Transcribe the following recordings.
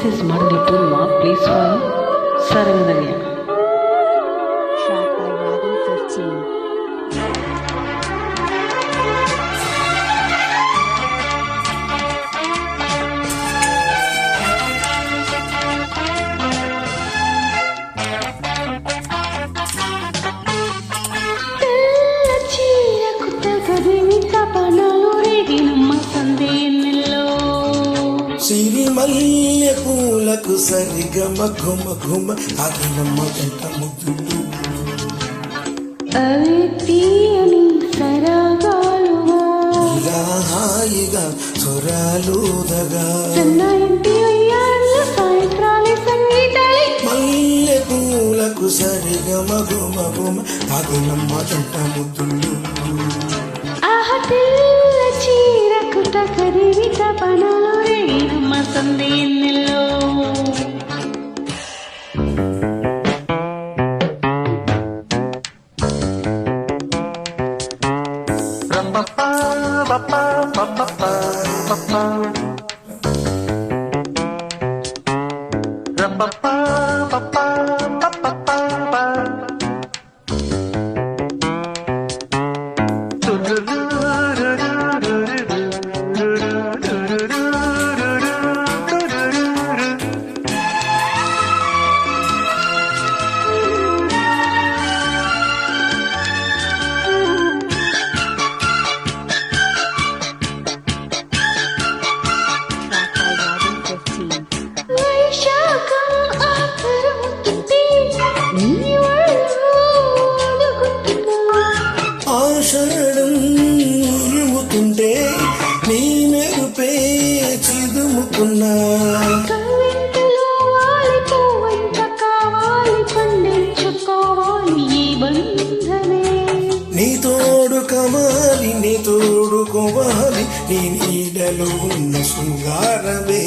This is Madhuri Purma. Please follow Saranganya. Track by Ravi 15. సిరిమల్లె పూలకు సరిగమ ఘుమ ఘుమ తాకినమ్మ గంట ముద్దులు అవి తీయని సరాగాలుగా ఇలా హాయిగా స్వరాలుదగా చిన్న ఇంటి అయ్యాళ్ళ సాయంత్రాలే సంగీతాలే మల్లె పూలకు సరిగమ ఘుమ ఘుమ తాకినమ్మ గంట ముద్దులు ఆహ తెల్ల చీరకు తకరివి తపనలు రేగినమ్మ సందేన్నెల్లో ఆషాఢం ఉరుముతుంటే నీ మెరుపే చిదుముకున్నా నీ తోడు కవాలి నీ తోడుకోవాలి నీ నీడలో ఉన్న శృంగారమే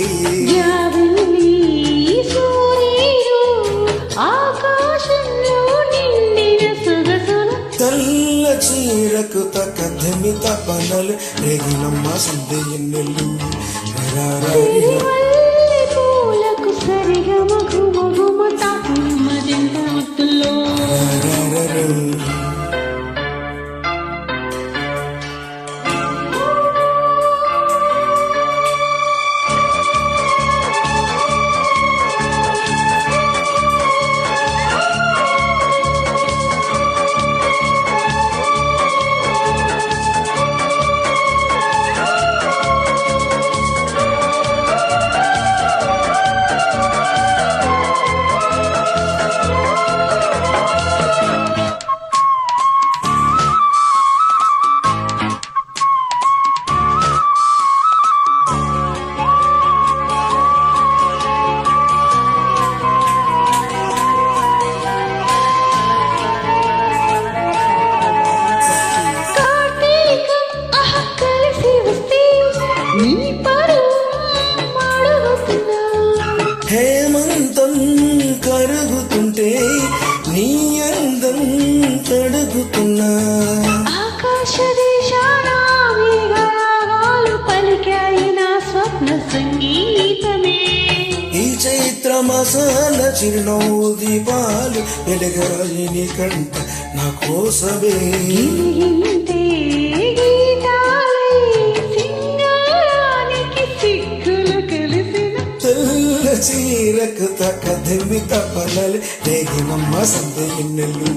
తెల్ల చీరకు తక్క ధమి తపనలు రేగినమ్మ సందే ఎన్నెల్లు సరిగా మగు మగు తాకి మజంట ముద్దులో హేమంతం కరుగుతుంటే నీ అందం తడుగుతున్నా ఆకాశ దేశాన మేఘాలు పలికాయిన స్వప్న సంగీతమే ఈ చైత్ర మసాల చిరునవ్వు దీపాలు వెలగాలి నీ కంట నా కోసమే గిలిగింతే గీతాలై సింగారానికి సిగ్గులు కలిసిన తెల్ల చీరకు తక్క దిమ్మి తప్పనలు రేగినమ్మ సందే ఎన్నెల్లు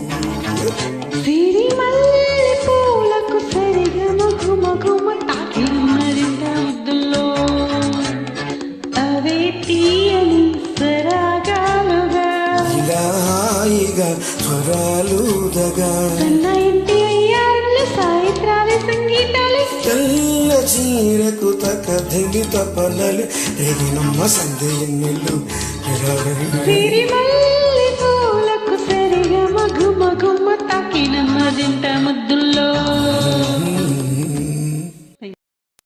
సిరిమల్లె పూలకు సరిగా మగు మగుమ తాకిన మరింత ముద్దుల్లో అవే తీయని సరాగాలుగా ఇలా హాయిగా స్వరాలుదగా చిన్న ఇంటి అయ్యాళ్ళ సాయంత్రాలే సంగీతాలే తెల్ల చీరకు తక్క దిమ్మి తప్పనలు రేగినమ్మ సందే ఎన్నెల్లు సిరిమల్లె పూలకు సరిగా మగు మగుమ తాకిన మరింత ముద్దుల్లో